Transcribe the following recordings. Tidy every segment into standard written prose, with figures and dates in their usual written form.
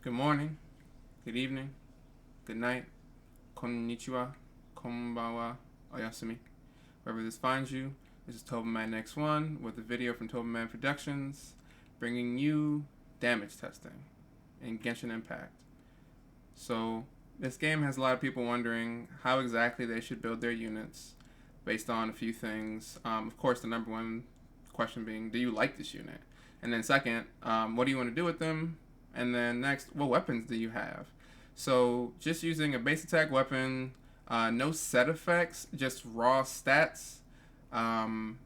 Good morning, good evening, good night, konnichiwa, konbanwa, oyasumi. Wherever this finds you, this is Toberman Next One with a video from Toberman Productions, bringing you damage testing in Genshin Impact. So, this game has a lot of people wondering how exactly they should build their units based on a few things. Of course, the number one question being, do you like this unit? And then second, what do you want to do with them? And then next, what weapons do you have? So just using a base attack weapon, no set effects, just raw stats, and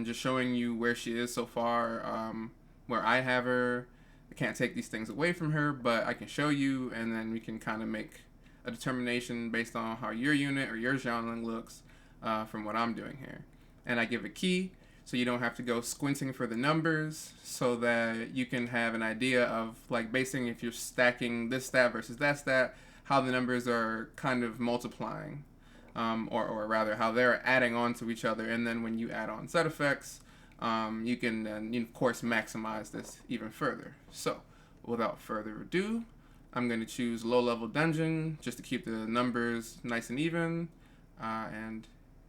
just showing you where she is so far, where I have her. I can't take these things away from her, but I can show you, and then we can kind of make a determination based on how your unit or your Xiaoling looks from what I'm doing here. And I give a key, so you don't have to go squinting for the numbers, so that you can have an idea of, like, basing if you're stacking this stat versus that stat, how the numbers are kind of multiplying, or rather how they're adding on to each other. And then when you add on set effects, you can then, of course, maximize this even further. So without further ado, I'm going to choose low level dungeon just to keep the numbers nice and even, and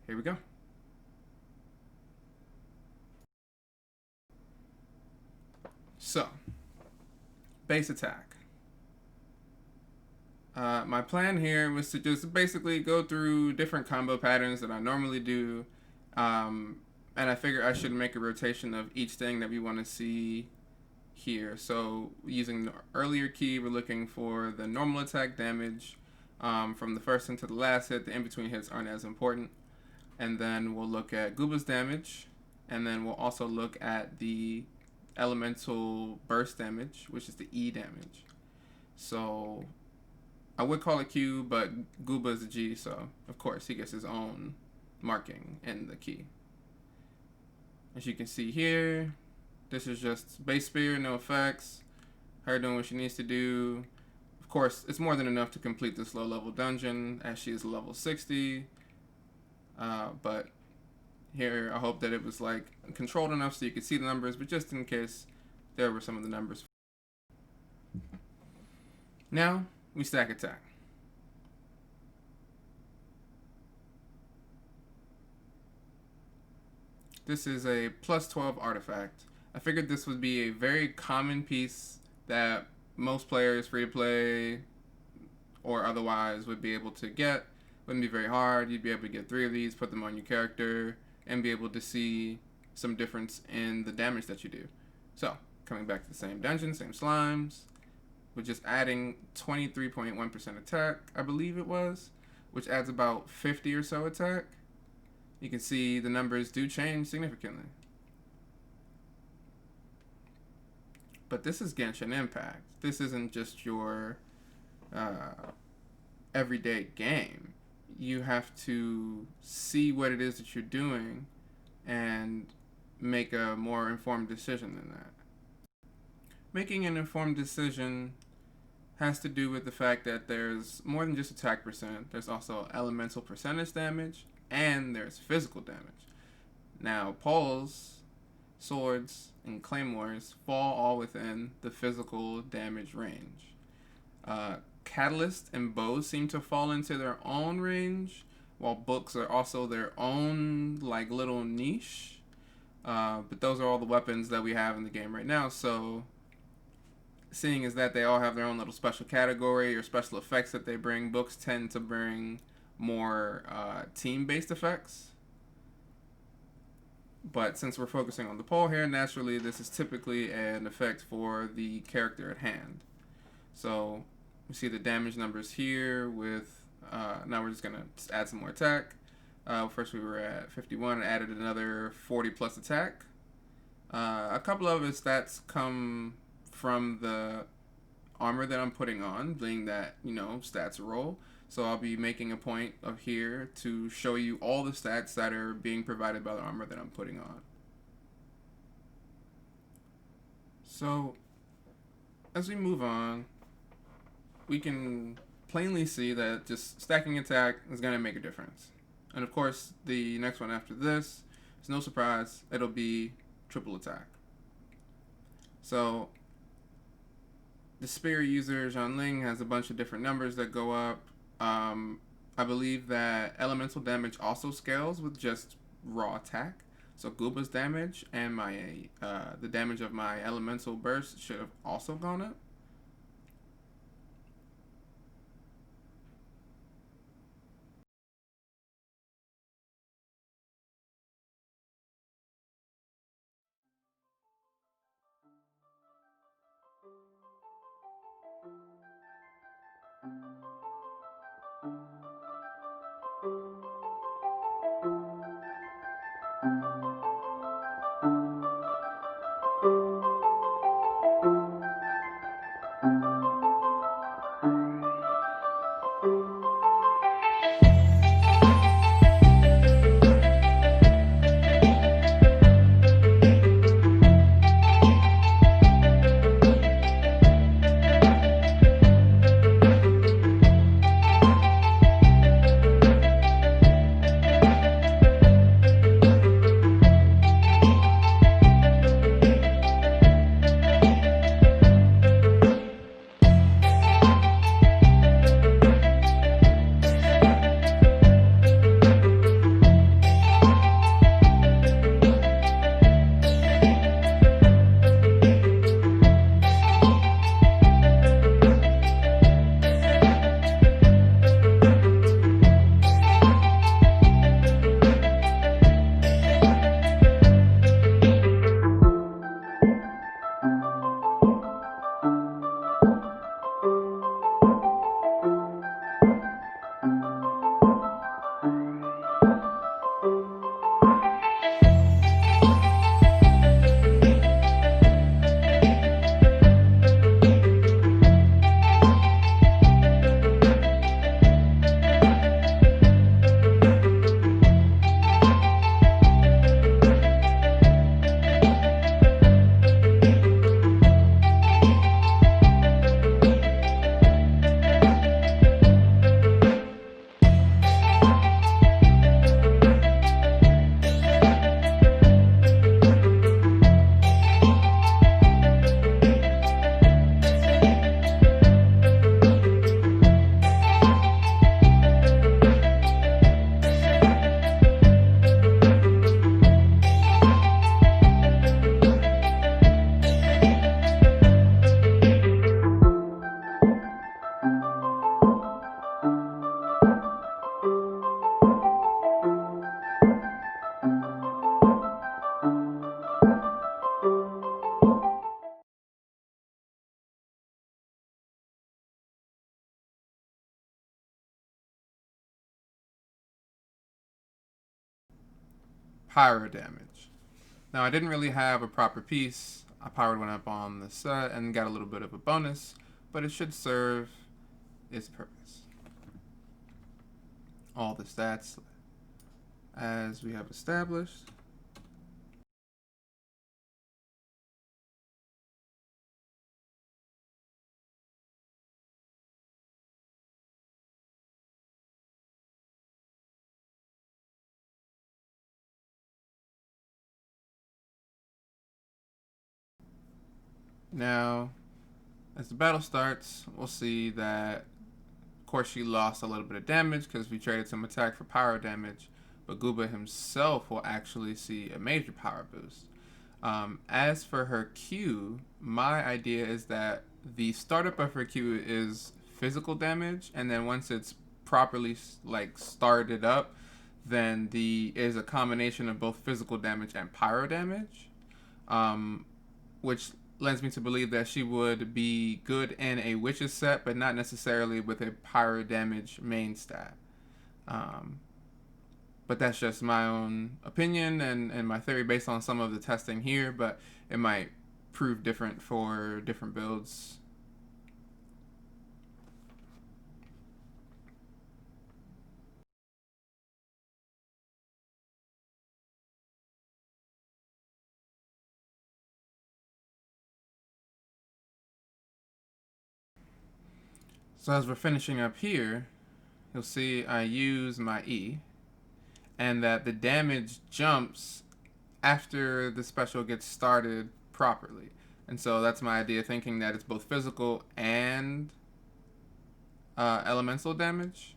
here we go. So, base attack. My plan here was to just basically go through different combo patterns that I normally do, and I figure I should make a rotation of each thing that we want to see here. So, using the earlier key, we're looking for the normal attack damage from the first hit to the last hit. The in-between hits aren't as important. And then we'll look at Gooba's damage, and then we'll also look at the elemental burst damage, which is the E damage. So I would call it Q, but Gooba is a G, so of course he gets his own marking in the key. As you can see here, this is just base spear, no effects, her doing what she needs to do. Of course, it's more than enough to complete this low level dungeon, as she is level 60, but here I hope that it was like controlled enough so you could see the numbers, but just in case, there were some of the numbers. Now we stack attack. This is a plus 12 artifact. I figured this would be a very common piece that most players, free to play or otherwise, would be able to get. Wouldn't be very hard. You'd be able to get 3 of these, put them on your character, and be able to see some difference in the damage that you do. So, coming back to the same dungeon, same slimes, we're just adding 23.1% attack, I believe it was, which adds about 50 or so attack. You can see the numbers do change significantly. But this is Genshin Impact. This isn't just your everyday game. You have to see what it is that you're doing and make a more informed decision than that. Making an informed decision has to do with the fact that there's more than just attack percent. There's also elemental percentage damage, and there's physical damage. Now, poles, swords, and claymores fall all within the physical damage range. Catalyst and bows seem to fall into their own range, while books are also their own, like, little niche. But those are all the weapons that we have in the game right now, so seeing as that they all have their own little special category or special effects that they bring, books tend to bring more team-based effects. But since we're focusing on the pole here, naturally this is typically an effect for the character at hand. So we see the damage numbers here with, now we're just going to add some more attack. First we were at 51 and added another 40 plus attack. A couple of his stats come from the armor that I'm putting on, being that, stats roll. So I'll be making a point of here to show you all the stats that are being provided by the armor that I'm putting on. So as we move on, we can plainly see that just stacking attack is going to make a difference. And of course, the next one after this, it's no surprise, it'll be triple attack. So the spirit user Xiaoling has a bunch of different numbers that go up. I believe that elemental damage also scales with just raw attack. So Gooba's damage and my the damage of my elemental burst should have also gone up. Pyro damage. Now, I didn't really have a proper piece. I powered one up on the set and got a little bit of a bonus, but it should serve its purpose. All the stats as we have established. Now, as the battle starts, we'll see that, of course, she lost a little bit of damage because we traded some attack for pyro damage, but Gooba himself will actually see a major power boost. As for her Q, my idea is that the startup of her Q is physical damage, and then once it's properly started up, then the is a combination of both physical damage and pyro damage, which lends me to believe that she would be good in a witch's set, but not necessarily with a pyro damage main stat. But that's just my own opinion and my theory based on some of the testing here, but it might prove different for different builds. So as we're finishing up here, you'll see I use my E, and that the damage jumps after the special gets started properly. And so that's my idea, thinking that it's both physical and elemental damage.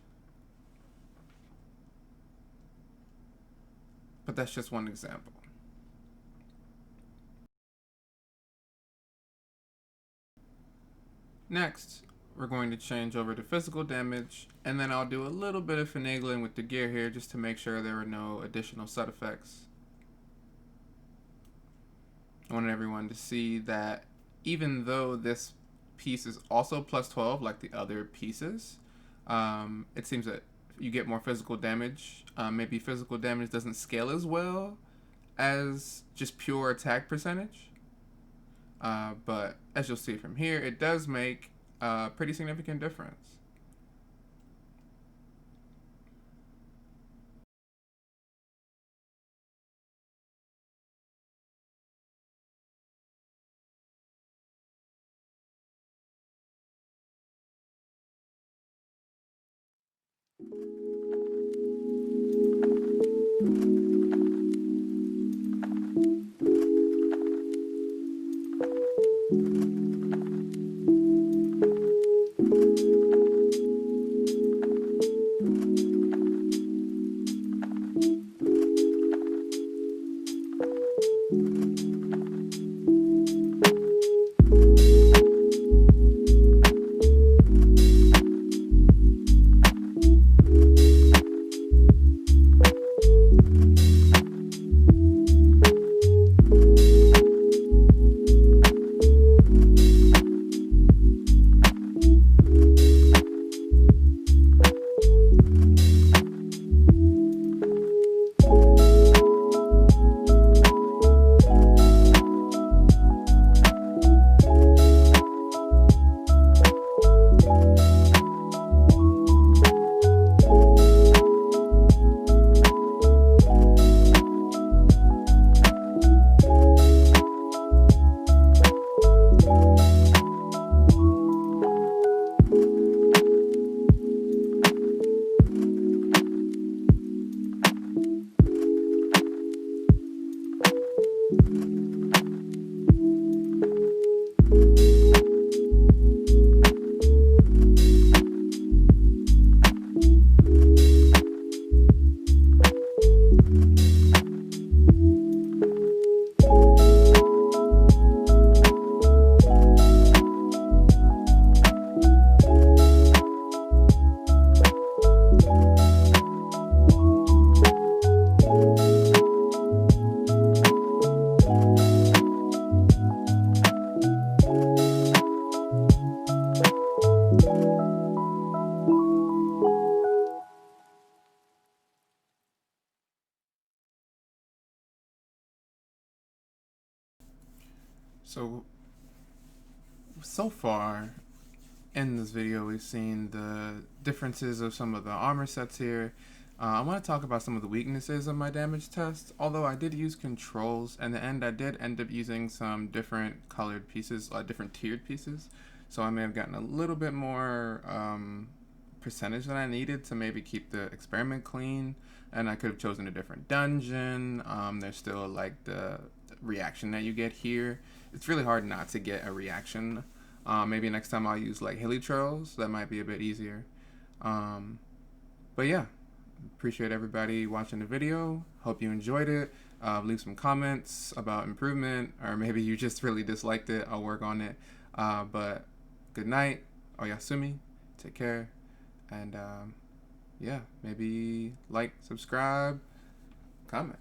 But that's just one example. Next, we're going to change over to physical damage, and then I'll do a little bit of finagling with the gear here just to make sure there are no additional side effects. I wanted everyone to see that even though this piece is also plus 12 like the other pieces, it seems that you get more physical damage. Maybe physical damage doesn't scale as well as just pure attack percentage. But as you'll see from here, it does make a pretty significant difference. So far in this video, we've seen the differences of some of the armor sets here. I want to talk about some of the weaknesses of my damage test. Although I did use controls, in the end I did end up using some different colored pieces, different tiered pieces. So I may have gotten a little bit more percentage than I needed to maybe keep the experiment clean. And I could have chosen a different dungeon. There's still like the reaction that you get here. It's really hard not to get a reaction. Maybe next time I'll use like hilly trails. That might be a bit easier. But yeah, appreciate everybody watching the video. Hope you enjoyed it. Leave some comments about improvement, or maybe you just really disliked it. I'll work on it. But good night. Oyasumi. Take care. And yeah, maybe like, subscribe, comment.